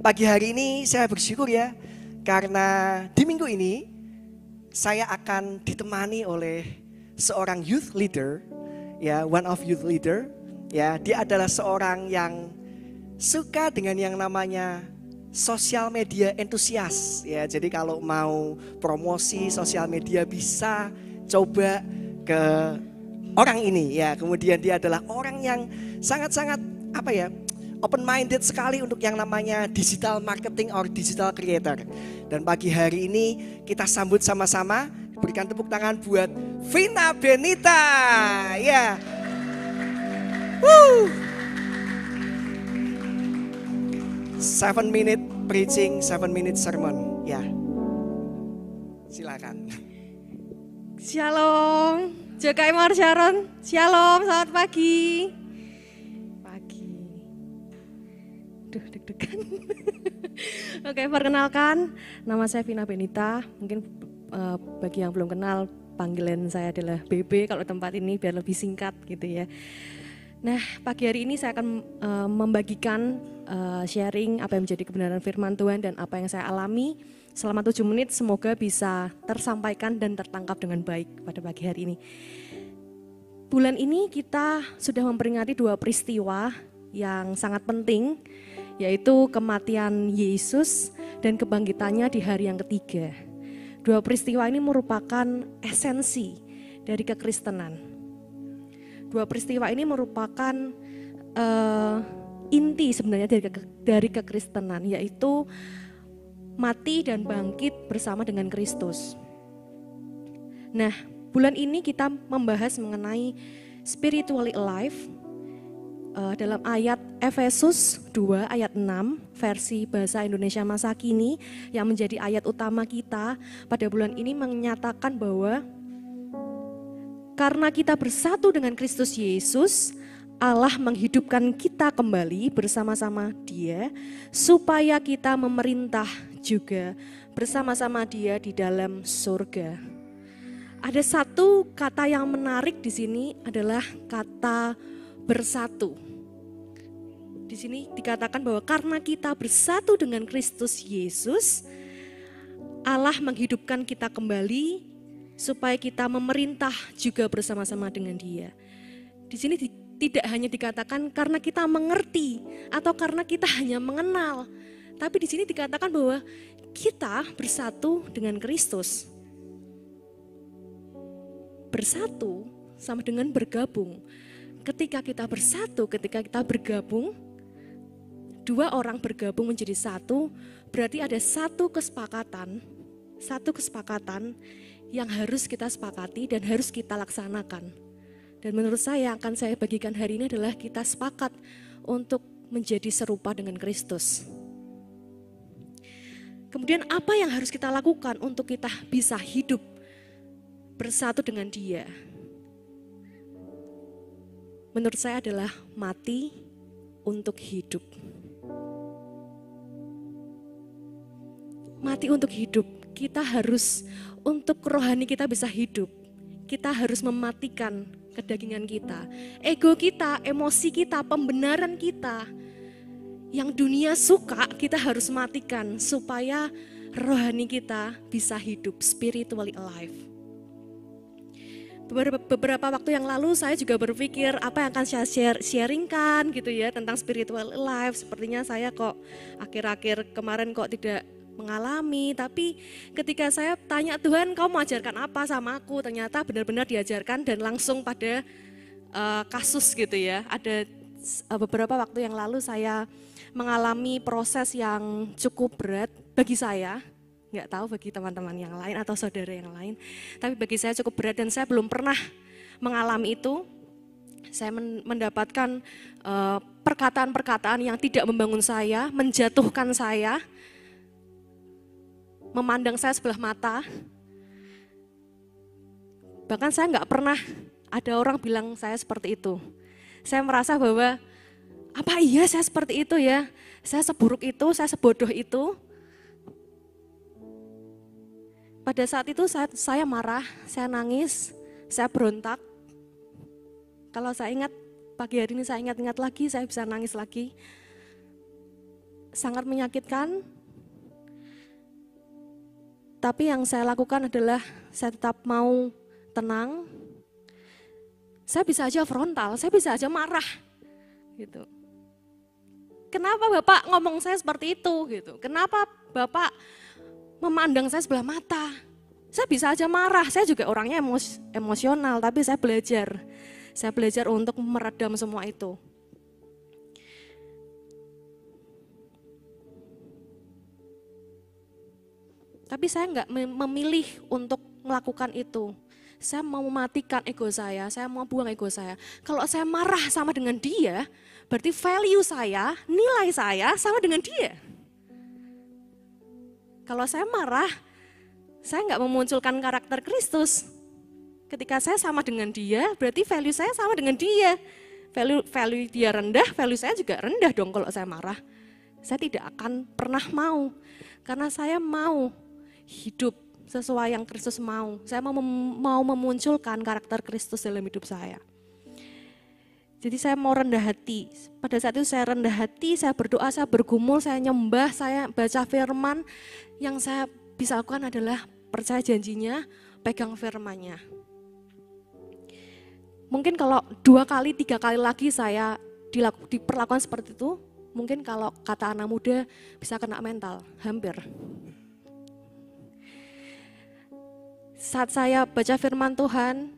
Pagi hari ini saya bersyukur ya, karena di minggu ini saya akan ditemani oleh seorang youth leader, ya, one of youth leader, ya, dia adalah seorang yang suka dengan yang namanya sosial media entusias, ya. Jadi kalau mau promosi sosial media bisa coba ke orang ini, ya. Kemudian dia adalah orang yang sangat-sangat open minded sekali untuk yang namanya digital marketing or digital creator. Dan pagi hari ini kita sambut sama-sama, berikan tepuk tangan buat Vina Benita. Ya. Woo. 7 minute preaching, 7 minute sermon. Ya. Silakan. Shalom, Jokai Mar Sharon. Shalom, selamat pagi. Deg-degan. Oke, perkenalkan, nama saya Vina Benita. Mungkin bagi yang belum kenal, panggilan saya adalah BB kalau tempat ini biar lebih singkat gitu ya. Nah, pagi hari ini saya akan membagikan sharing apa yang menjadi kebenaran firman Tuhan dan apa yang saya alami selama 7 menit. Semoga bisa tersampaikan dan tertangkap dengan baik pada pagi hari ini. Bulan ini kita sudah memperingati 2 peristiwa yang sangat penting, yaitu kematian Yesus dan kebangkitannya di hari yang ketiga. 2 peristiwa ini merupakan esensi dari kekristenan. 2 peristiwa ini merupakan inti sebenarnya dari kekristenan, yaitu mati dan bangkit bersama dengan Kristus. Nah, bulan ini kita membahas mengenai spiritually alive, dalam ayat Efesus 2 ayat 6 versi bahasa Indonesia masa kini yang menjadi ayat utama kita pada bulan ini menyatakan bahwa karena kita bersatu dengan Kristus Yesus, Allah menghidupkan kita kembali bersama-sama Dia supaya kita memerintah juga bersama-sama Dia di dalam surga. Ada satu kata yang menarik di sini adalah kata bersatu. Di sini dikatakan bahwa karena kita bersatu dengan Kristus Yesus, Allah menghidupkan kita kembali supaya kita memerintah juga bersama-sama dengan Dia. Di sini tidak hanya dikatakan karena kita mengerti atau karena kita hanya mengenal, tapi di sini dikatakan bahwa kita bersatu dengan Kristus. Bersatu sama dengan bergabung. Ketika kita bersatu, ketika kita bergabung, 2 orang bergabung menjadi satu, berarti ada satu kesepakatan yang harus kita sepakati dan harus kita laksanakan. Dan menurut saya yang akan saya bagikan hari ini adalah kita sepakat untuk menjadi serupa dengan Kristus. Kemudian apa yang harus kita lakukan untuk kita bisa hidup bersatu dengan Dia? Menurut saya adalah mati untuk hidup. Mati untuk hidup. Kita harus, untuk rohani kita bisa hidup, kita harus mematikan kedagingan kita. Ego kita, emosi kita, pembenaran kita. Yang dunia suka, kita harus matikan supaya rohani kita bisa hidup, spiritually alive. Beberapa waktu yang lalu saya juga berpikir apa yang akan saya sharingkan gitu ya tentang spiritual life. Sepertinya saya kok akhir-akhir kemarin kok tidak mengalami, tapi ketika saya tanya Tuhan, kau mau ajarkan apa sama aku, ternyata benar-benar diajarkan dan langsung pada kasus gitu ya. Ada beberapa waktu yang lalu saya mengalami proses yang cukup berat bagi saya. Nggak tahu bagi teman-teman yang lain atau saudara yang lain, tapi bagi saya cukup berat dan saya belum pernah mengalami itu. Saya mendapatkan perkataan-perkataan yang tidak membangun saya, menjatuhkan saya, memandang saya sebelah mata. Bahkan saya nggak pernah ada orang bilang saya seperti itu. Saya merasa bahwa apa iya saya seperti itu ya, saya seburuk itu, saya sebodoh itu. Pada saat itu saya marah, saya nangis, saya berontak. Kalau saya ingat, pagi hari ini saya ingat-ingat lagi, saya bisa nangis lagi. sangat menyakitkan. Tapi yang saya lakukan adalah saya tetap mau tenang. Saya bisa aja frontal, saya bisa aja marah gitu. Kenapa Bapak ngomong saya seperti itu gitu? Kenapa Bapak memandang saya sebelah mata? Saya bisa aja marah, saya juga orangnya emosional, tapi saya belajar. Saya belajar untuk meredam semua itu. Tapi saya nggak memilih untuk melakukan itu. Saya mau mematikan ego saya mau buang ego saya. Kalau saya marah sama dengan dia, berarti value saya, nilai saya sama dengan dia. Kalau saya marah, saya nggak memunculkan karakter Kristus. Ketika saya sama dengan dia, berarti value saya sama dengan dia. Value dia rendah, value saya juga rendah dong kalau saya marah. Saya tidak akan pernah mau, karena saya mau hidup sesuai yang Kristus mau. Saya mau memunculkan karakter Kristus dalam hidup saya. Jadi saya mau rendah hati. Pada saat itu saya rendah hati, saya berdoa, saya bergumul, saya nyembah, saya baca firman. Yang saya bisa lakukan adalah percaya janjinya, pegang firmannya. Mungkin kalau 2 kali, 3 kali lagi saya diperlakukan seperti itu, mungkin kalau kata anak muda bisa kena mental, hampir. Saat saya baca firman Tuhan,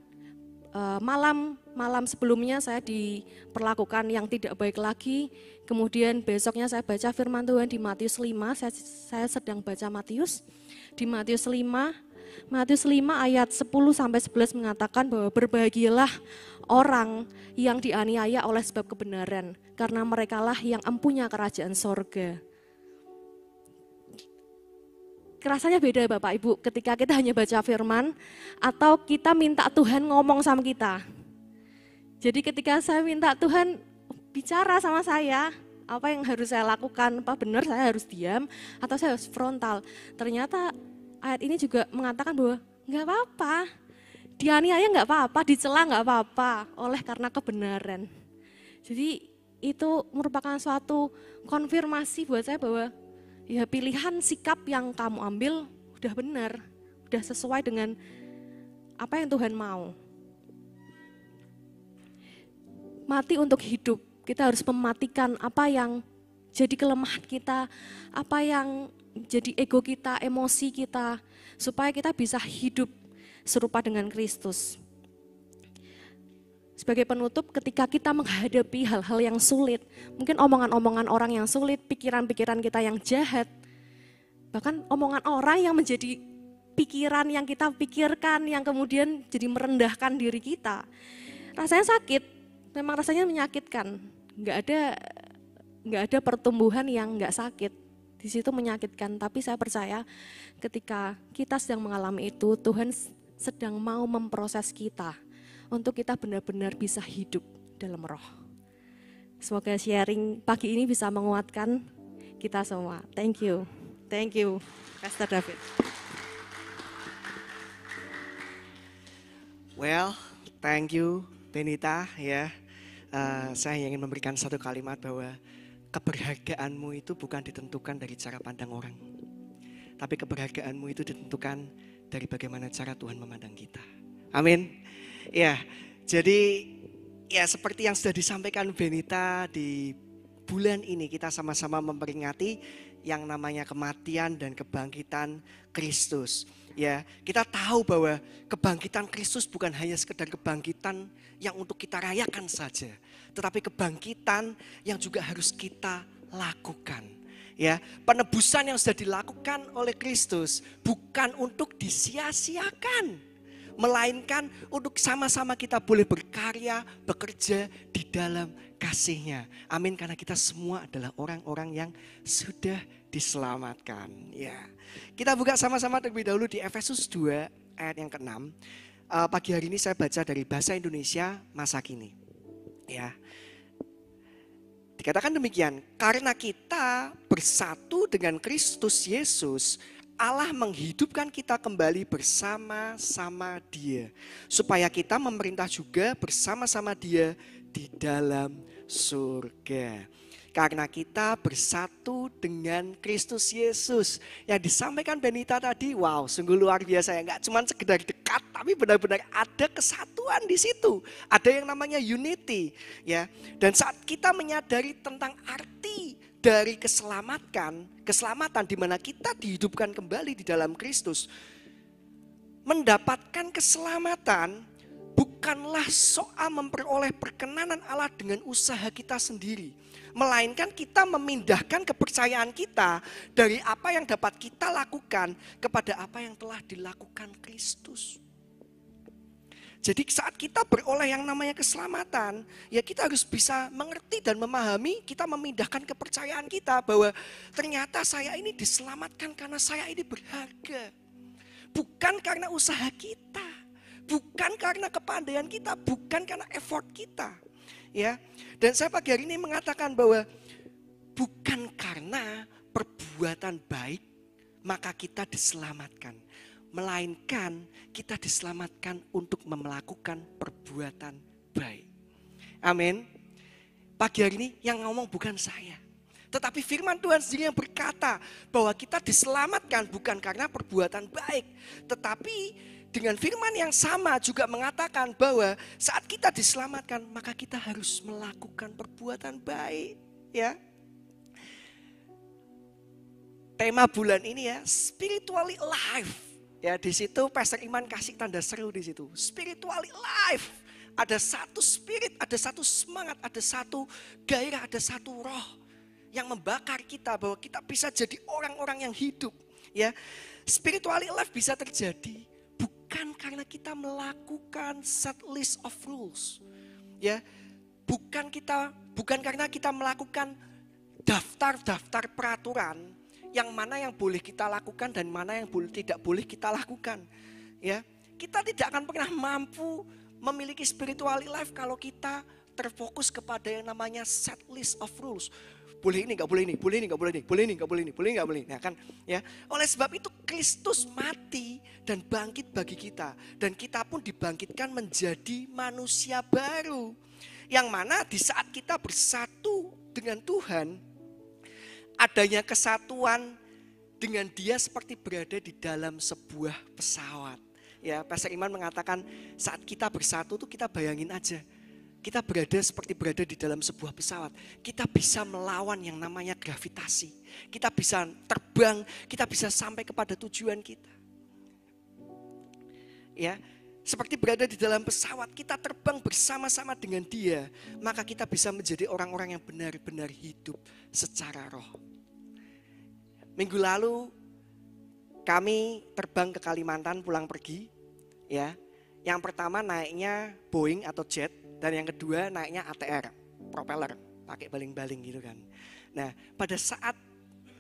malam sebelumnya saya diperlakukan yang tidak baik lagi. Kemudian besoknya saya baca firman Tuhan di Matius 5, saya sedang baca Matius. Di Matius 5 ayat 10-11 mengatakan bahwa berbahagialah orang yang dianiaya oleh sebab kebenaran, karena merekalah yang empunya kerajaan sorga. Rasanya beda Bapak Ibu ketika kita hanya baca firman atau kita minta Tuhan ngomong sama kita. Jadi ketika saya minta Tuhan bicara sama saya, apa yang harus saya lakukan, apa benar saya harus diam atau saya harus frontal. Ternyata ayat ini juga mengatakan bahwa enggak apa-apa, dianiaya enggak apa-apa, dicela enggak apa-apa oleh karena kebenaran. Jadi itu merupakan suatu konfirmasi buat saya bahwa ya pilihan sikap yang kamu ambil udah benar, udah sesuai dengan apa yang Tuhan mau. Mati untuk hidup, kita harus mematikan apa yang jadi kelemahan kita, apa yang jadi ego kita, emosi kita, supaya kita bisa hidup serupa dengan Kristus. Sebagai penutup, ketika kita menghadapi hal-hal yang sulit, mungkin omongan-omongan orang yang sulit, pikiran-pikiran kita yang jahat, bahkan omongan orang yang menjadi pikiran yang kita pikirkan, yang kemudian jadi merendahkan diri kita. Rasanya sakit, memang rasanya menyakitkan. Nggak ada pertumbuhan yang nggak sakit. Di situ menyakitkan, tapi saya percaya ketika kita sedang mengalami itu, Tuhan sedang mau memproses kita untuk kita benar-benar bisa hidup dalam roh. Semoga sharing pagi ini bisa menguatkan kita semua. Thank you, Pastor David. Well, thank you Benita ya. Saya ingin memberikan satu kalimat bahwa keberhargaanmu itu bukan ditentukan dari cara pandang orang. Tapi keberhargaanmu itu ditentukan dari bagaimana cara Tuhan memandang kita. Amin. Ya, jadi ya seperti yang sudah disampaikan Benita, di bulan ini kita sama-sama memperingati yang namanya kematian dan kebangkitan Kristus. Ya, kita tahu bahwa kebangkitan Kristus bukan hanya sekedar kebangkitan yang untuk kita rayakan saja, tetapi kebangkitan yang juga harus kita lakukan. Ya, penebusan yang sudah dilakukan oleh Kristus bukan untuk disia-siakan, melainkan untuk sama-sama kita boleh berkarya, bekerja di dalam kasih-Nya. Amin, karena kita semua adalah orang-orang yang sudah diselamatkan. Ya, kita buka sama-sama terlebih dahulu di Efesus 2 ayat yang ke-6. Pagi hari ini saya baca dari bahasa Indonesia masa kini. Ya, dikatakan demikian, karena kita bersatu dengan Kristus Yesus, Allah menghidupkan kita kembali bersama-sama Dia, supaya kita memerintah juga bersama-sama Dia di dalam surga. Karena kita bersatu dengan Kristus Yesus. Yang disampaikan Benita tadi, wow, sungguh luar biasa ya. Nggak cuma sekedar dekat, tapi benar-benar ada kesatuan di situ. Ada yang namanya unity, ya. Dan saat kita menyadari tentang arti dari keselamatan di mana kita dihidupkan kembali di dalam Kristus, mendapatkan keselamatan bukanlah soal memperoleh perkenanan Allah dengan usaha kita sendiri. Melainkan kita memindahkan kepercayaan kita dari apa yang dapat kita lakukan kepada apa yang telah dilakukan Kristus. Jadi saat kita beroleh yang namanya keselamatan, ya kita harus bisa mengerti dan memahami, kita memindahkan kepercayaan kita bahwa ternyata saya ini diselamatkan karena saya ini berharga. Bukan karena usaha kita, bukan karena kepandaian kita, bukan karena effort kita. Ya, dan saya pagi hari ini mengatakan bahwa bukan karena perbuatan baik maka kita diselamatkan, melainkan kita diselamatkan untuk melakukan perbuatan baik. Amin. Pagi hari ini yang ngomong bukan saya, tetapi firman Tuhan sendiri yang berkata bahwa kita diselamatkan bukan karena perbuatan baik, tetapi dengan firman yang sama juga mengatakan bahwa saat kita diselamatkan maka kita harus melakukan perbuatan baik, ya. Tema bulan ini ya, spiritually alive. Ya, di situ Pastor Iman kasih tanda seru di situ. Spiritually alive. Ada satu spirit, ada satu semangat, ada satu gairah, ada satu roh yang membakar kita bahwa kita bisa jadi orang-orang yang hidup, ya. Spiritually alive bisa terjadi bukan karena kita melakukan set list of rules, ya, bukan karena kita melakukan daftar-daftar peraturan yang mana yang boleh kita lakukan dan mana yang tidak boleh kita lakukan, ya. Kita tidak akan pernah mampu memiliki spiritual life kalau kita terfokus kepada yang namanya set list of rules. Boleh ini, nggak boleh ini, boleh ini, nggak boleh ini, boleh ini, nggak boleh ini, boleh nggak boleh ini. Nah kan, ya. Oleh sebab itu Kristus mati dan bangkit bagi kita, dan kita pun dibangkitkan menjadi manusia baru. Yang mana di saat kita bersatu dengan Tuhan, adanya kesatuan dengan Dia seperti berada di dalam sebuah pesawat. Ya, Pastor Iman mengatakan saat kita bersatu tuh kita bayangin aja. Kita seperti berada di dalam sebuah pesawat. Kita bisa melawan yang namanya gravitasi. Kita bisa terbang, kita bisa sampai kepada tujuan kita. Ya, seperti berada di dalam pesawat, kita terbang bersama-sama dengan Dia. Maka kita bisa menjadi orang-orang yang benar-benar hidup secara roh. Minggu lalu kami terbang ke Kalimantan pulang pergi. Ya, yang pertama naiknya Boeing atau jet. Dan yang kedua naiknya ATR, propeller, pakai baling-baling gitu kan. Nah, pada saat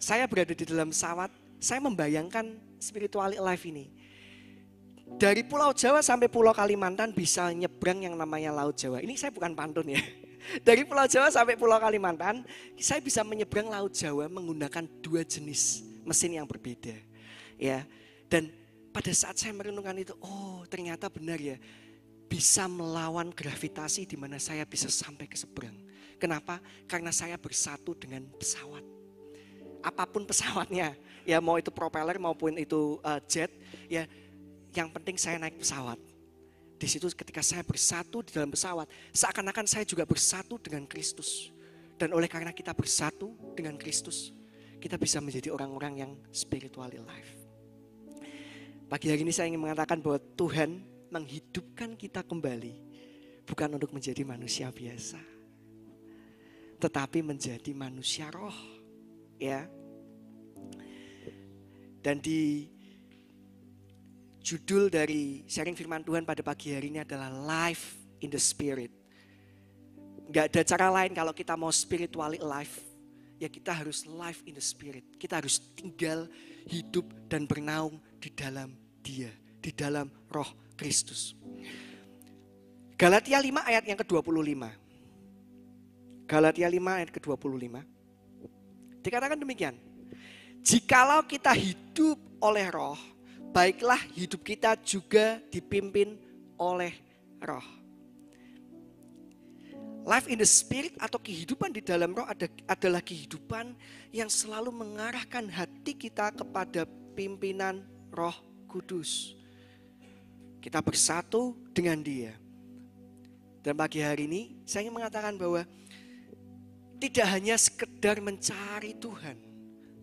saya berada di dalam pesawat, saya membayangkan spiritually alive ini. Dari Pulau Jawa sampai Pulau Kalimantan bisa nyebrang yang namanya Laut Jawa. Ini saya bukan pantun ya. Dari Pulau Jawa sampai Pulau Kalimantan, saya bisa menyeberang Laut Jawa menggunakan 2 jenis mesin yang berbeda. Ya, dan pada saat saya merenungkan itu, oh ternyata benar ya. Bisa melawan gravitasi di mana saya bisa sampai ke seberang. Kenapa? Karena saya bersatu dengan pesawat. Apapun pesawatnya, ya mau itu propeller maupun itu jet, ya yang penting saya naik pesawat. Di situ ketika saya bersatu di dalam pesawat, seakan-akan saya juga bersatu dengan Kristus. Dan oleh karena kita bersatu dengan Kristus, kita bisa menjadi orang-orang yang spiritually alive. Pagi hari ini saya ingin mengatakan bahwa Tuhan menghidupkan kita kembali bukan untuk menjadi manusia biasa, tetapi menjadi manusia roh, ya. Dan di judul dari sharing firman Tuhan pada pagi hari ini adalah Life in the Spirit. Gak ada cara lain kalau kita mau spiritually alive, ya kita harus live in the Spirit. Kita harus tinggal, hidup dan bernaung di dalam Dia, di dalam roh Kristus. Galatia 5 ayat yang ke-25. Galatia 5 ayat ke-25. Dikatakan demikian. Jikalau kita hidup oleh roh, baiklah hidup kita juga dipimpin oleh roh. Life in the Spirit atau kehidupan di dalam roh adalah kehidupan yang selalu mengarahkan hati kita kepada pimpinan Roh Kudus. Kita bersatu dengan Dia. Dan pagi hari ini saya ingin mengatakan bahwa tidak hanya sekedar mencari Tuhan,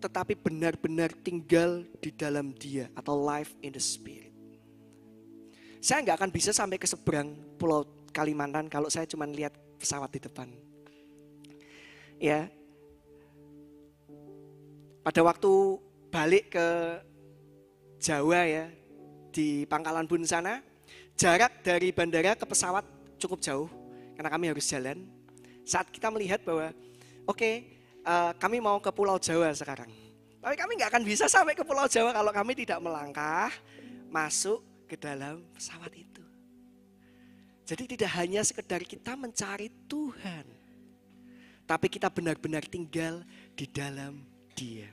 tetapi benar-benar tinggal di dalam Dia atau life in the Spirit. Saya nggak akan bisa sampai ke seberang Pulau Kalimantan kalau saya cuma lihat pesawat di depan. Ya. Pada waktu balik ke Jawa ya, di Pangkalan Bun sana, jarak dari bandara ke pesawat cukup jauh karena kami harus jalan. Saat kita melihat bahwa kami mau ke Pulau Jawa sekarang. Tapi kami nggak akan bisa sampai ke Pulau Jawa kalau kami tidak melangkah masuk ke dalam pesawat itu. Jadi tidak hanya sekedar kita mencari Tuhan, tapi kita benar-benar tinggal di dalam Dia.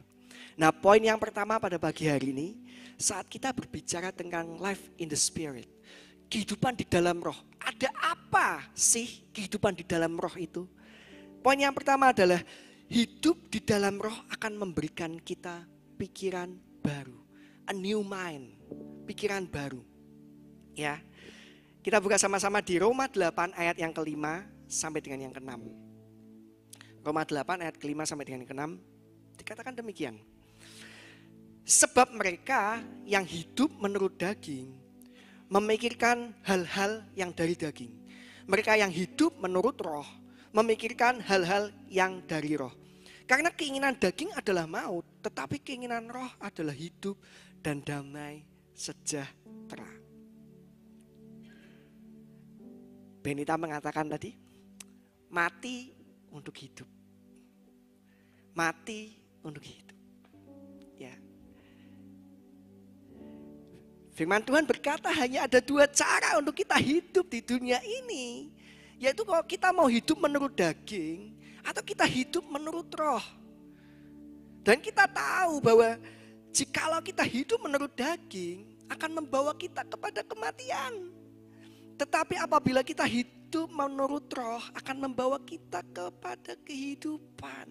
Nah, poin yang pertama pada pagi hari ini, saat kita berbicara tentang life in the Spirit, kehidupan di dalam roh. Ada apa sih kehidupan di dalam roh itu? Poin yang pertama adalah hidup di dalam roh akan memberikan kita pikiran baru. A new mind, pikiran baru. Ya. Kita buka sama-sama di Roma 8 ayat yang ke-5 sampai dengan yang ke-6. Roma 8 ayat ke-5 sampai dengan yang ke-6 dikatakan demikian. Sebab mereka yang hidup menurut daging memikirkan hal-hal yang dari daging. Mereka yang hidup menurut roh memikirkan hal-hal yang dari roh. Karena keinginan daging adalah maut, tetapi keinginan roh adalah hidup dan damai sejahtera. Benita mengatakan tadi, mati untuk hidup. Mati untuk hidup. Ya. Firman Tuhan berkata hanya ada 2 cara untuk kita hidup di dunia ini. Yaitu kalau kita mau hidup menurut daging atau kita hidup menurut roh. Dan kita tahu bahwa jikalau kita hidup menurut daging akan membawa kita kepada kematian. Tetapi apabila kita hidup menurut roh akan membawa kita kepada kehidupan.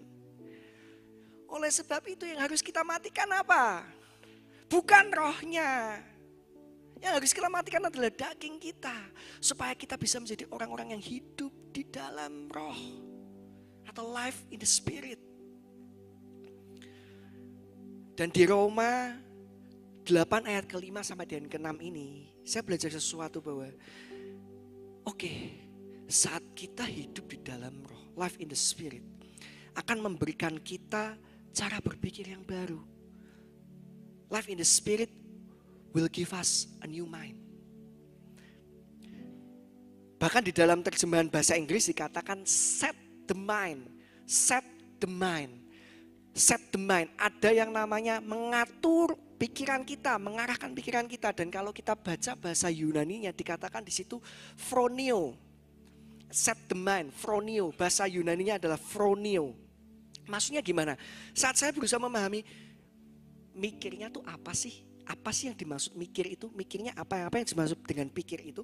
Oleh sebab itu yang harus kita matikan apa? Bukan rohnya. Yang harus kita matikan adalah daging kita. Supaya kita bisa menjadi orang-orang yang hidup di dalam roh. Atau life in the Spirit. Dan di Roma 8 ayat ke-5 sampai dengan ke-6 ini, saya belajar sesuatu bahwa saat kita hidup di dalam roh, life in the Spirit, akan memberikan kita cara berpikir yang baru. Life in the Spirit will give us a new mind. Bahkan di dalam terjemahan bahasa Inggris dikatakan set the mind, set the mind. Set the mind, ada yang namanya mengatur pikiran kita, mengarahkan pikiran kita. Dan kalau kita baca bahasa Yunaninya dikatakan di situ phronio. Set the mind, phronio. Bahasa Yunaninya adalah phronio. Maksudnya gimana? Saat saya berusaha memahami mikirnya tuh apa sih? Apa sih yang dimaksud mikir itu? Mikirnya apa yang dimaksud dengan pikir itu?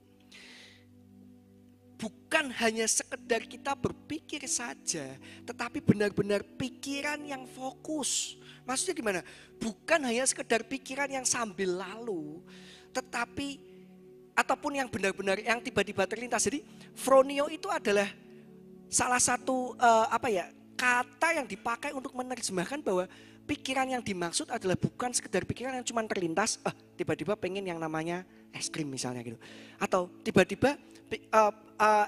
Bukan hanya sekedar kita berpikir saja, tetapi benar-benar pikiran yang fokus. Maksudnya gimana? Bukan hanya sekedar pikiran yang sambil lalu, tetapi ataupun yang benar-benar yang tiba-tiba terlintas. Jadi phronio itu adalah salah satu kata yang dipakai untuk menerjemahkan bahwa pikiran yang dimaksud adalah bukan sekedar pikiran yang cuma terlintas, tiba-tiba pengen yang namanya es krim misalnya gitu. Atau tiba-tiba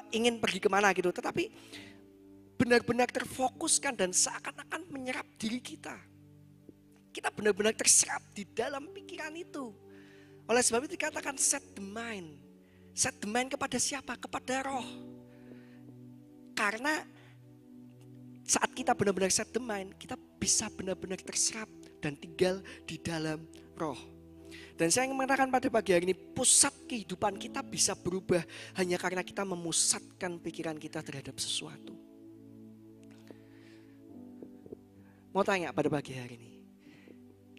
ingin pergi kemana gitu. Tetapi benar-benar terfokuskan dan seakan-akan menyerap diri kita. Kita benar-benar terserap di dalam pikiran itu. Oleh sebab itu dikatakan set the mind. Set the mind kepada siapa? Kepada roh. Karena saat kita benar-benar set the mind, kita bisa benar-benar terserap dan tinggal di dalam roh. Dan saya ingin mengatakan pada pagi hari ini, pusat kehidupan kita bisa berubah hanya karena kita memusatkan pikiran kita terhadap sesuatu. Mau tanya pada pagi hari ini,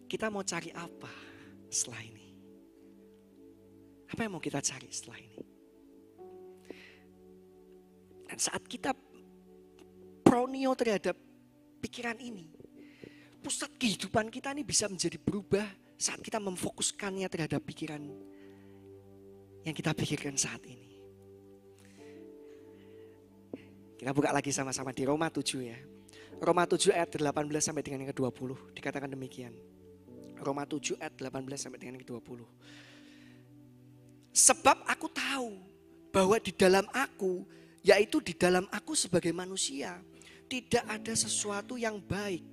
kita mau cari apa setelah ini? Apa yang mau kita cari setelah ini? Dan saat kita pronio terhadap pikiran ini, pusat kehidupan kita ini bisa menjadi berubah saat kita memfokuskannya terhadap pikiran yang kita pikirkan saat ini. Kita buka lagi sama-sama di Roma 7 ya. Roma 7 ayat 18 sampai dengan yang ke-20 dikatakan demikian. Roma 7 ayat 18 sampai dengan yang ke-20. Sebab aku tahu bahwa di dalam aku, yaitu di dalam aku sebagai manusia, tidak ada sesuatu yang baik.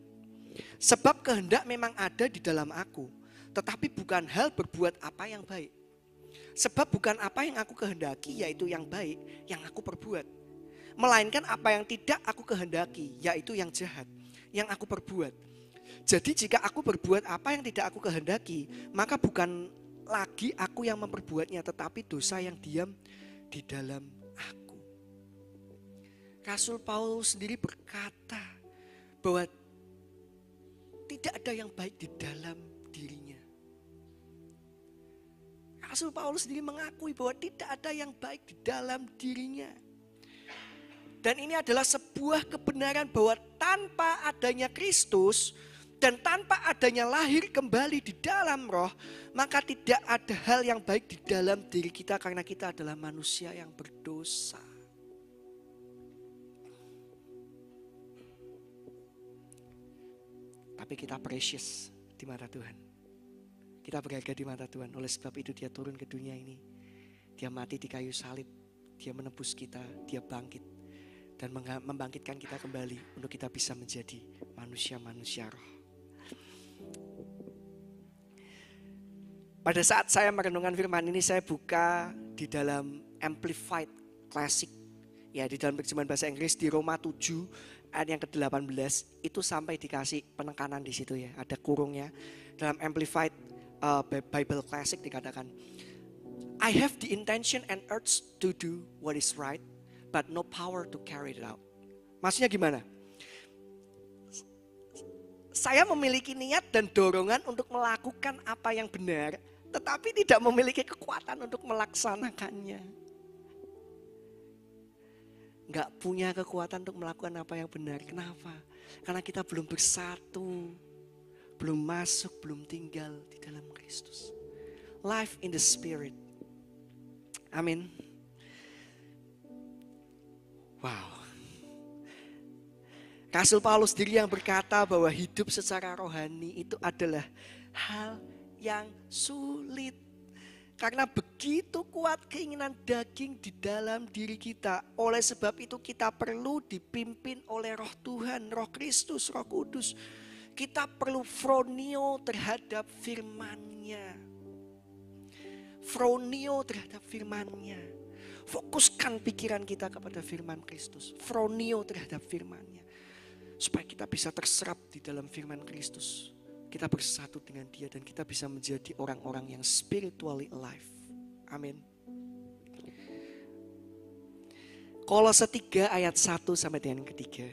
Sebab kehendak memang ada di dalam aku, tetapi bukan hal berbuat apa yang baik. Sebab bukan apa yang aku kehendaki, yaitu yang baik, yang aku perbuat. Melainkan apa yang tidak aku kehendaki, yaitu yang jahat, yang aku perbuat. Jadi jika aku berbuat apa yang tidak aku kehendaki, maka bukan lagi aku yang memperbuatnya, tetapi dosa yang diam di dalam aku. Rasul Paulus sendiri berkata bahwa tidak ada yang baik di dalam dirinya. Rasul Paulus sendiri mengakui bahwa tidak ada yang baik di dalam dirinya. Dan ini adalah sebuah kebenaran bahwa tanpa adanya Kristus dan tanpa adanya lahir kembali di dalam roh, maka tidak ada hal yang baik di dalam diri kita karena kita adalah manusia yang berdosa. Tapi kita precious di mata Tuhan. Kita berharga di mata Tuhan. Oleh sebab itu dia turun ke dunia ini. Dia mati di kayu salib. Dia menebus kita. Dia bangkit. Dan membangkitkan kita kembali untuk kita bisa menjadi manusia-manusia roh. Pada saat saya merenungkan firman ini, saya buka di dalam Amplified Classic. Ya, di dalam terjemahan bahasa Inggris di Roma 7 ayat yang ke-18 itu sampai dikasih penekanan di situ ya. Ada kurungnya. Dalam Amplified Bible Classic dikatakan, I have the intention and urge to do what is right, but no power to carry it out. Maksudnya gimana? Saya memiliki niat dan dorongan untuk melakukan apa yang benar, tetapi tidak memiliki kekuatan untuk melaksanakannya. Enggak punya kekuatan untuk melakukan apa yang benar. Kenapa? Karena kita belum bersatu, belum masuk, belum tinggal di dalam Kristus. Life in the Spirit. Amin. Wow. Rasul Paulus sendiri yang berkata bahwa hidup secara rohani itu adalah hal yang sulit. Karena begitu kuat keinginan daging di dalam diri kita. Oleh sebab itu kita perlu dipimpin oleh roh Tuhan, roh Kristus, roh Kudus. Kita perlu fronio terhadap firman-Nya. Fronio terhadap firman-Nya. Fokuskan pikiran kita kepada firman Kristus. Fronio terhadap firman-Nya. Supaya kita bisa terserap di dalam firman Kristus. Kita bersatu dengan Dia dan kita bisa menjadi orang-orang yang spiritually alive. Amin. Kolose 3 ayat 1 sampai dengan yang ketiga.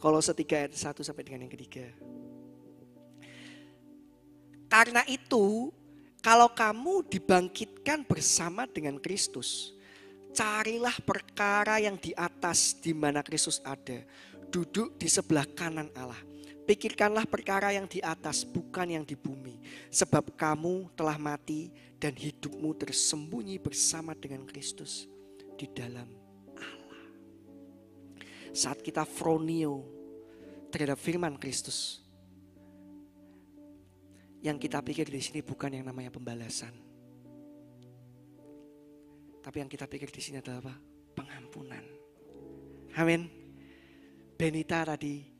Kolose 3 ayat 1 sampai dengan yang ketiga. Karena itu, kalau kamu dibangkitkan bersama dengan Kristus, carilah perkara yang di atas di mana Kristus ada, duduk di sebelah kanan Allah. Pikirkanlah perkara yang di atas, bukan yang di bumi. Sebab kamu telah mati dan hidupmu tersembunyi bersama dengan Kristus di dalam Allah. Saat kita fronio terhadap firman Kristus, yang kita pikir di sini bukan yang namanya pembalasan. Tapi yang kita pikir di sini adalah apa? Pengampunan. Amin. Benita tadi,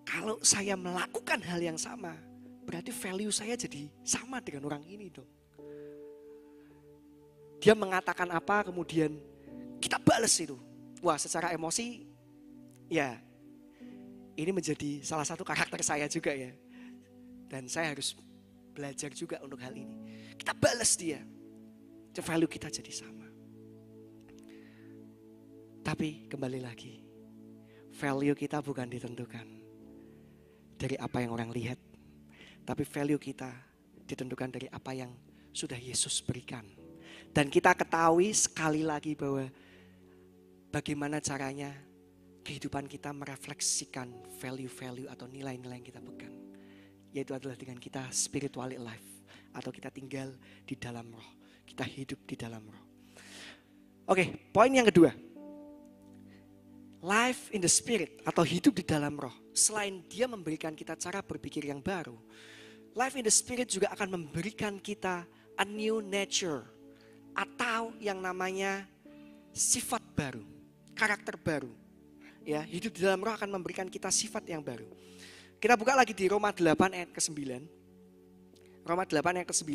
kalau saya melakukan hal yang sama, berarti value saya jadi sama dengan orang ini dong. Dia mengatakan apa, kemudian kita balas itu. Wah, secara emosi, ya ini menjadi salah satu karakter saya juga ya. Dan saya harus belajar juga untuk hal ini. Kita balas dia. Value kita jadi sama. Tapi kembali lagi, value kita bukan ditentukan dari apa yang orang lihat. Tapi value kita ditentukan dari apa yang sudah Yesus berikan. Dan kita ketahui sekali lagi bahwa bagaimana caranya kehidupan kita merefleksikan value-value atau nilai-nilai yang kita pegang. Yaitu adalah dengan kita spiritually alive. Atau kita tinggal di dalam roh. Kita hidup di dalam roh. Oke, poin yang kedua. Life in the spirit atau hidup di dalam roh. Selain dia memberikan kita cara berpikir yang baru. Life in the spirit juga akan memberikan kita a new nature. Atau yang namanya sifat baru. Karakter baru. Ya, hidup di dalam roh akan memberikan kita sifat yang baru. Kita buka lagi di Roma 8 ayat ke-9. Roma 8 ayat ke-9.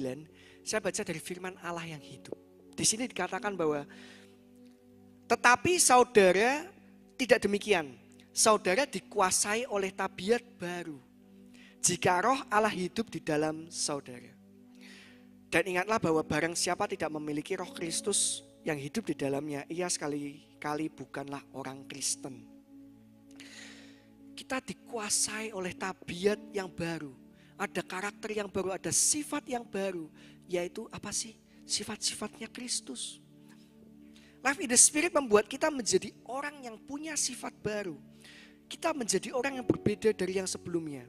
Saya baca dari firman Allah yang hidup. Di sini dikatakan bahwa tetapi saudara tidak demikian. Saudara dikuasai oleh tabiat baru. Jika roh Allah hidup di dalam saudara. Dan ingatlah bahwa barang siapa tidak memiliki roh Kristus yang hidup di dalamnya, ia sekali-kali bukanlah orang Kristen. Kita dikuasai oleh tabiat yang baru. Ada karakter yang baru, ada sifat yang baru. Yaitu apa sih? Sifat-sifatnya Kristus. Life in the Spirit membuat kita menjadi orang yang punya sifat baru. Kita menjadi orang yang berbeda dari yang sebelumnya.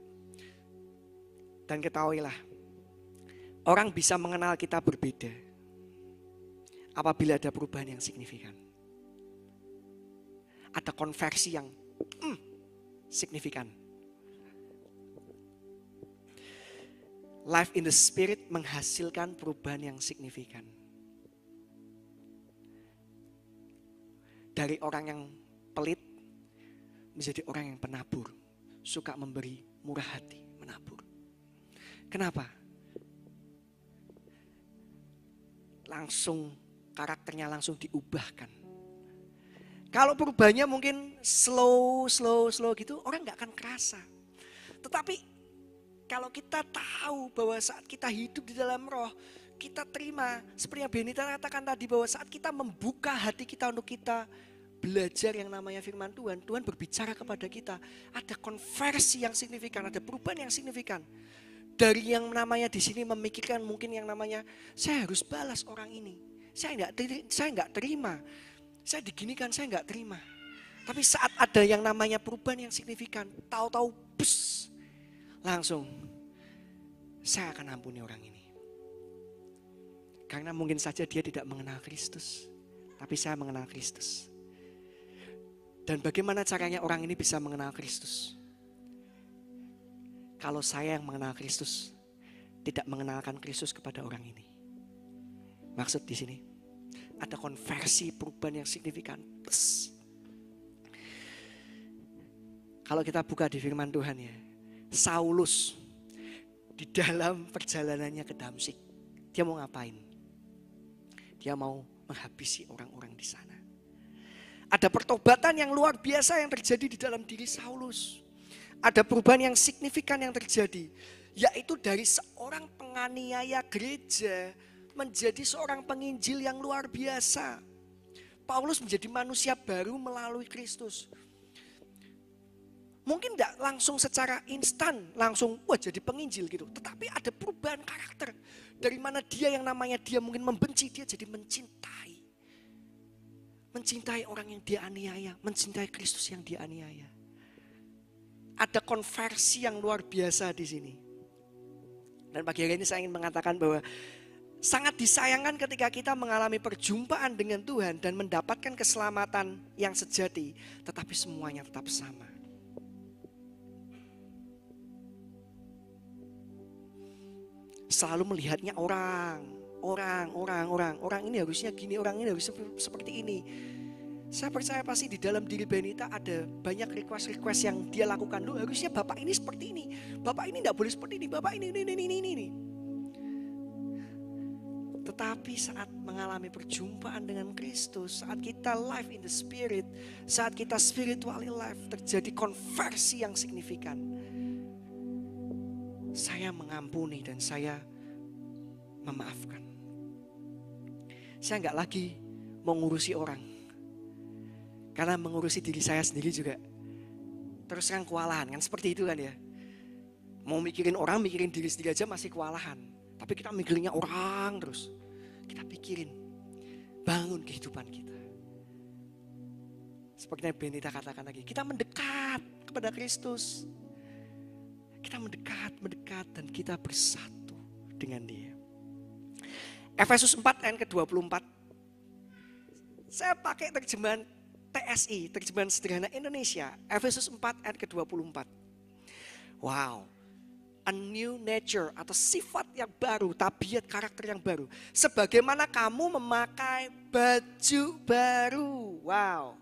Dan ketahuilah, orang bisa mengenal kita berbeda apabila ada perubahan yang signifikan. Ada konversi yang signifikan. Life in the Spirit menghasilkan perubahan yang signifikan. Dari orang yang pelit menjadi orang yang penabur. Suka memberi, murah hati, menabur. Kenapa? Karakternya langsung diubahkan. Kalau perubahannya mungkin slow gitu, orang gak akan kerasa. Tetapi kalau kita tahu bahwa saat kita hidup di dalam roh, kita terima, seperti yang Benita katakan tadi, bahwa saat kita membuka hati kita untuk kita belajar yang namanya firman Tuhan, Tuhan berbicara kepada kita, ada konversi yang signifikan, ada perubahan yang signifikan. Dari yang namanya di sini memikirkan mungkin yang namanya, saya harus balas orang ini, saya nggak terima, saya diginikan, saya nggak terima. Tapi saat ada yang namanya perubahan yang signifikan, tahu-tahu bus, langsung saya akan ampuni orang ini. Karena mungkin saja dia tidak mengenal Kristus, tapi saya mengenal Kristus. Dan bagaimana caranya orang ini bisa mengenal Kristus? Kalau saya yang mengenal Kristus tidak mengenalkan Kristus kepada orang ini. Maksud di sini ada konversi perubahan yang signifikan. Plus. Kalau kita buka di firman Tuhan ya, Saulus di dalam perjalanannya ke Damsyik, dia mau ngapain? Dia mau menghabisi orang-orang di sana. Ada pertobatan yang luar biasa yang terjadi di dalam diri Saulus. Ada perubahan yang signifikan yang terjadi. Yaitu dari seorang penganiaya gereja menjadi seorang penginjil yang luar biasa. Paulus menjadi manusia baru melalui Kristus. Mungkin tidak langsung secara instan, langsung wah jadi penginjil gitu. Tetapi ada perubahan karakter. Dari mana dia yang namanya dia mungkin membenci, dia jadi mencintai. Mencintai orang yang dia aniaya, mencintai Kristus yang dia aniaya. Ada konversi yang luar biasa di sini. Dan pagi hari ini saya ingin mengatakan bahwa sangat disayangkan ketika kita mengalami perjumpaan dengan Tuhan dan mendapatkan keselamatan yang sejati, tetapi semuanya tetap sama. Selalu melihatnya orang ini harusnya gini, orang ini harus seperti ini. Saya percaya pasti di dalam diri Benita ada banyak request yang dia lakukan. Loh, harusnya bapak ini seperti ini, bapak ini tidak boleh seperti ini, bapak ini. Tetapi saat mengalami perjumpaan dengan Kristus, saat kita live in the Spirit, saat kita spiritually live, terjadi konversi yang signifikan. Saya mengampuni dan saya memaafkan. Saya nggak lagi mengurusi orang. Karena mengurusi diri saya sendiri juga terus kan kewalahan, kan seperti itu kan ya. Mau mikirin orang, mikirin diri sendiri aja masih kewalahan. Tapi kita mikirinnya orang terus. Kita pikirin bangun kehidupan kita. Seperti yang Benita katakan lagi, kita mendekat kepada Kristus. Kita mendekat dan kita bersatu dengan Dia. Efesus 4 ayat ke-24. Saya pakai terjemahan TSI, terjemahan sederhana Indonesia. Efesus 4 ayat ke-24. Wow. A new nature atau sifat yang baru, tabiat karakter yang baru. Sebagaimana kamu memakai baju baru. Wow.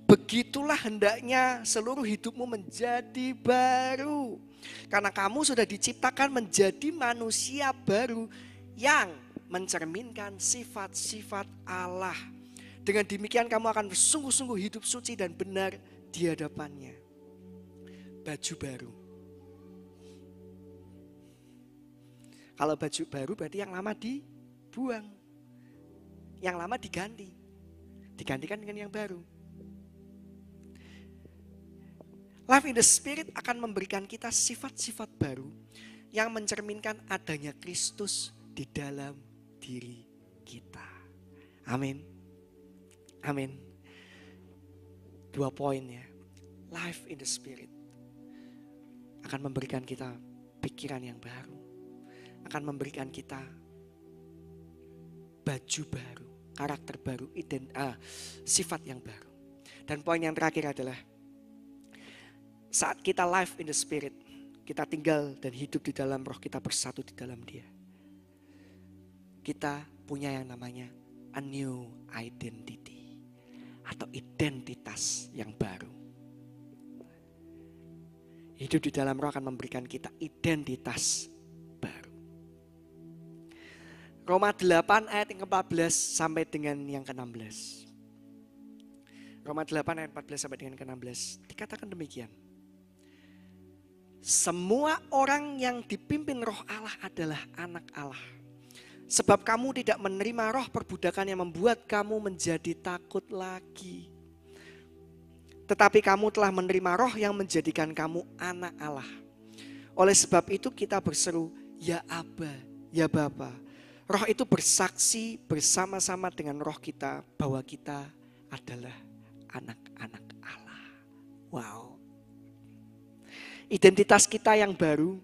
Begitulah hendaknya seluruh hidupmu menjadi baru. Karena kamu sudah diciptakan menjadi manusia baru yang mencerminkan sifat-sifat Allah. Dengan demikian kamu akan bersungguh-sungguh hidup suci dan benar di hadapannya. Baju baru. Kalau baju baru berarti yang lama dibuang. Yang lama diganti. Digantikan dengan yang baru. Life in the Spirit akan memberikan kita sifat-sifat baru yang mencerminkan adanya Kristus di dalam diri kita. Amin. Amin. 2 poin ya. Life in the Spirit akan memberikan kita pikiran yang baru. Akan memberikan kita baju baru, karakter baru, sifat yang baru. Dan poin yang terakhir adalah saat kita live in the Spirit, kita tinggal dan hidup di dalam roh, kita bersatu di dalam Dia. Kita punya yang namanya a new identity atau identitas yang baru. Hidup di dalam roh akan memberikan kita identitas baru. Roma 8 ayat yang ke-14 sampai dengan yang ke-16. Roma 8 ayat 14 sampai dengan ke-16 dikatakan demikian. Semua orang yang dipimpin roh Allah adalah anak Allah. Sebab kamu tidak menerima roh perbudakan yang membuat kamu menjadi takut lagi. Tetapi kamu telah menerima roh yang menjadikan kamu anak Allah. Oleh sebab itu kita berseru, ya Aba, ya Bapa. Roh itu bersaksi bersama-sama dengan roh kita bahwa kita adalah anak-anak Allah. Wow. Identitas kita yang baru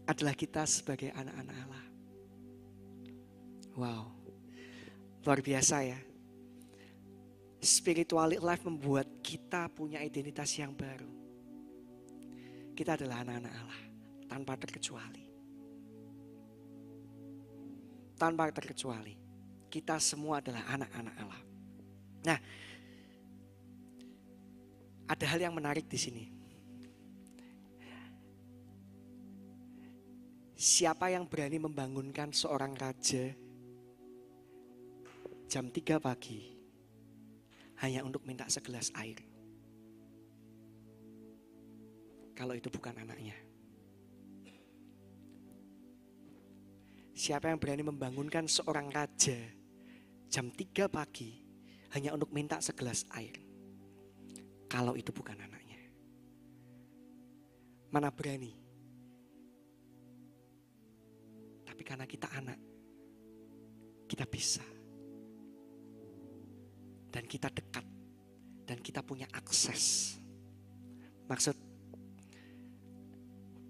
adalah kita sebagai anak-anak Allah. Wow, luar biasa ya. Spiritual life membuat kita punya identitas yang baru. Kita adalah anak-anak Allah, tanpa terkecuali. Tanpa terkecuali, kita semua adalah anak-anak Allah. Nah, ada hal yang menarik di sini. Siapa yang berani membangunkan seorang raja jam 3 pagi hanya untuk minta segelas air? Kalau itu bukan anaknya. Siapa yang berani membangunkan seorang raja jam 3 pagi hanya untuk minta segelas air? Kalau itu bukan anaknya. Mana berani? Tapi karena kita anak, kita bisa. Dan kita dekat. Dan kita punya akses. Maksud,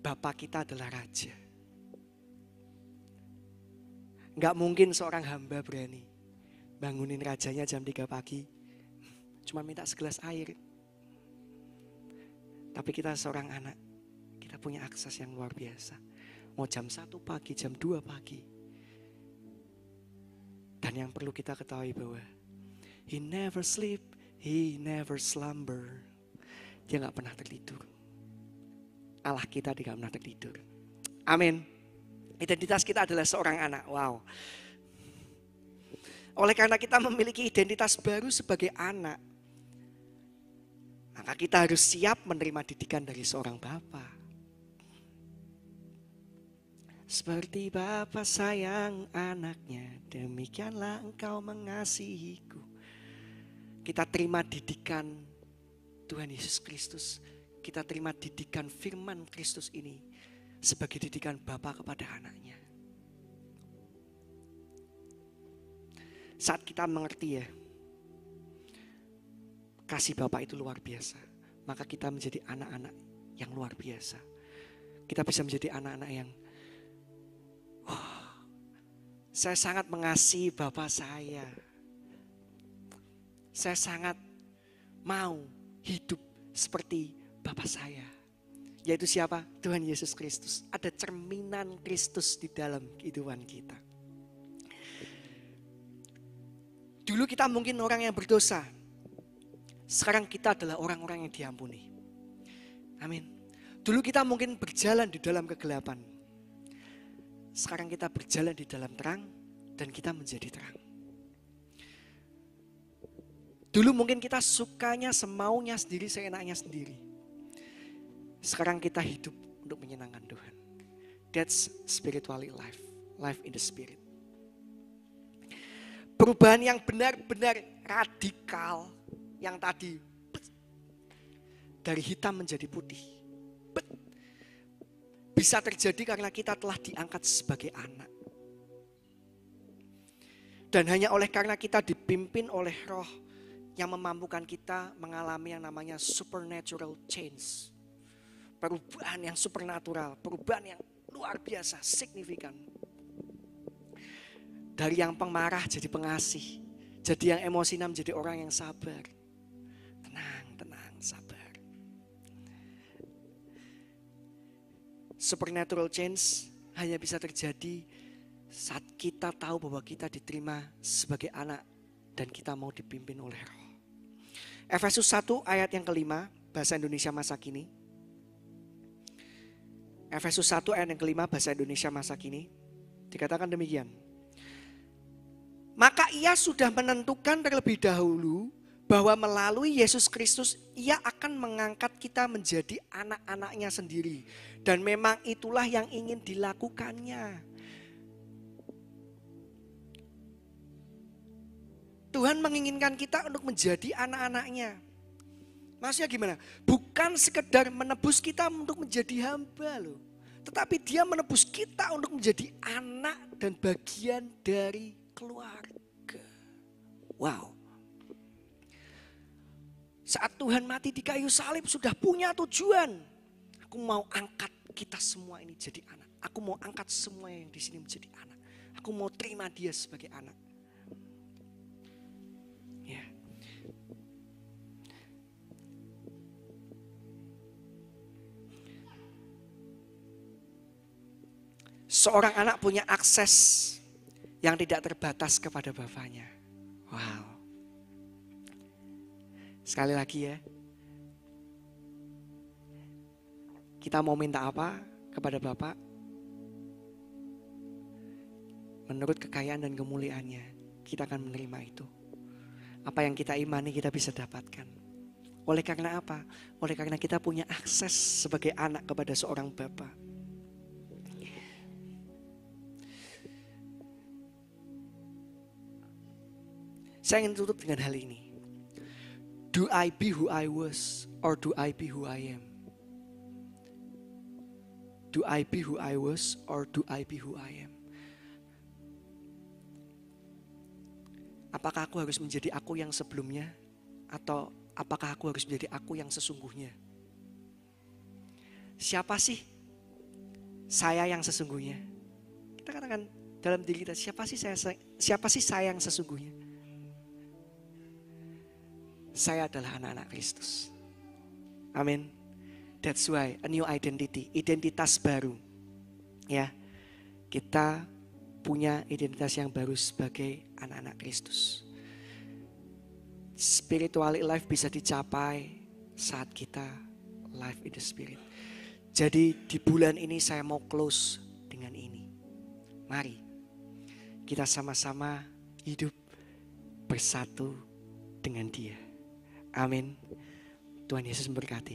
Bapa kita adalah raja. Gak mungkin seorang hamba berani bangunin rajanya jam 3 pagi. Cuma minta segelas air. Tapi kita seorang anak, kita punya akses yang luar biasa. Mau jam 1 pagi, jam 2 pagi. Dan yang perlu kita ketahui bahwa He never sleep, He never slumber. Dia gak pernah tertidur. Allah kita tidak pernah tertidur. Amin. Identitas kita adalah seorang anak. Wow. Oleh karena kita memiliki identitas baru sebagai anak, maka kita harus siap menerima didikan dari seorang bapa. Seperti Bapa sayang anaknya, demikianlah engkau mengasihiku. Kita terima didikan Tuhan Yesus Kristus. Kita terima didikan firman Kristus ini sebagai didikan Bapa kepada anaknya. saat kita mengerti ya, kasih Bapa itu luar biasa, maka kita menjadi anak-anak yang luar biasa. Kita bisa menjadi anak-anak yang, saya sangat mengasihi Bapa saya. Saya sangat mau hidup seperti Bapa saya. Yaitu siapa? Tuhan Yesus Kristus. Ada cerminan Kristus di dalam kehidupan kita. Dulu kita mungkin orang yang berdosa. Sekarang kita adalah orang-orang yang diampuni. Amin. Dulu kita mungkin berjalan di dalam kegelapan. Sekarang kita berjalan di dalam terang dan kita menjadi terang. Dulu mungkin kita sukanya semaunya sendiri, seenaknya sendiri. Sekarang kita hidup untuk menyenangkan Tuhan. That's spiritually life. Life in the spirit. Perubahan yang benar-benar radikal. Yang tadi dari hitam menjadi putih. Bisa terjadi karena kita telah diangkat sebagai anak. Dan hanya oleh karena kita dipimpin oleh Roh yang memampukan kita mengalami yang namanya supernatural change. Perubahan yang supernatural, perubahan yang luar biasa, signifikan. Dari yang pemarah jadi pengasih, jadi yang emosional menjadi orang yang sabar. Tenang, sabar. Supernatural change hanya bisa terjadi saat kita tahu bahwa kita diterima sebagai anak dan kita mau dipimpin oleh Roh. Efesus 1 ayat yang kelima, bahasa Indonesia masa kini. Efesus 1 ayat yang kelima, bahasa Indonesia masa kini. Dikatakan demikian. Maka ia sudah menentukan terlebih dahulu bahwa melalui Yesus Kristus ia akan mengangkat kita menjadi anak-anaknya sendiri. Dan memang itulah yang ingin dilakukannya. Tuhan menginginkan kita untuk menjadi anak-anaknya. Maksudnya gimana? Bukan sekedar menebus kita untuk menjadi hamba loh. Tetapi dia menebus kita untuk menjadi anak dan bagian dari keluarga. Wow. Saat Tuhan mati di kayu salib sudah punya tujuan. Aku mau angkat kita semua ini jadi anak. Aku mau angkat semua yang di sini menjadi anak. Aku mau terima dia sebagai anak. Ya. Seorang anak punya akses yang tidak terbatas kepada bapaknya. Wow. Sekali lagi ya. Kita mau minta apa kepada Bapak? Menurut kekayaan dan kemuliaannya, kita akan menerima itu. Apa yang kita imani kita bisa dapatkan. Oleh karena apa? Oleh karena kita punya akses sebagai anak kepada seorang Bapa. Saya ingin tutup dengan hal ini. Do I be who I was or do I be who I am? Do I be who I was or do I be who I am? Apakah aku harus menjadi aku yang sebelumnya atau apakah aku harus menjadi aku yang sesungguhnya? Siapa sih saya yang sesungguhnya? Kita katakan dalam diri kita, siapa sih saya yang sesungguhnya? Saya adalah anak-anak Kristus. Amin. That's why a new identity, identitas baru. Ya. Kita punya identitas yang baru sebagai anak-anak Kristus. Spiritual life bisa dicapai saat kita life in the spirit. Jadi di bulan ini saya mau close dengan ini. Mari kita sama-sama hidup bersatu dengan Dia. Amin. Tuhan Yesus memberkati.